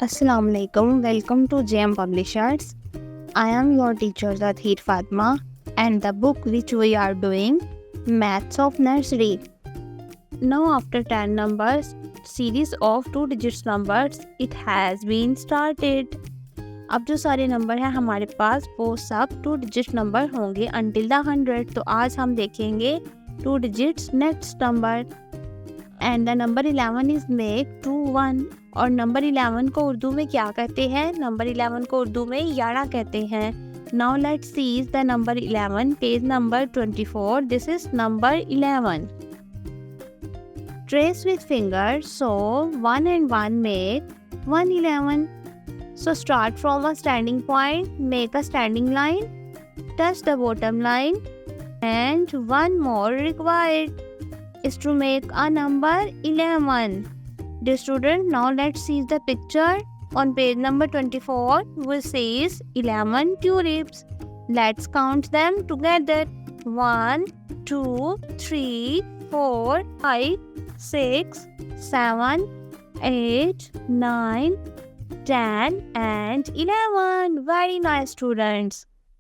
Assalamu alaikum. Welcome to JM Publishers. I am your teacher Zathir Fatma, and the book which we are doing, Maths of Nursery. Now after 10 numbers, series of 2 digits numbers, it has been started. अब जो सारे number हैं हमारे पास वो सब 2 digit number होंगे until the 100. तो आज हम देखेंगे 2 digits next number. And the number 11 is make 2 1. और नंबर 11 को उर्दू में क्या कहते हैं? नंबर 11 को उर्दू में 11 कहते हैं. Now let's see the number 11, page number 24. This is number 11. Trace with finger. So 1 and 1 make 111. So start from a standing point, make a standing line, touch the bottom line, and one more required is to make a number 11. Dear student, now let's see the picture. On page number 24, we says 11 tulips. Let's count them together. 1, 2, 3, 4, 5, 6, 7, 8, 9, 10 and 11. Very nice, students.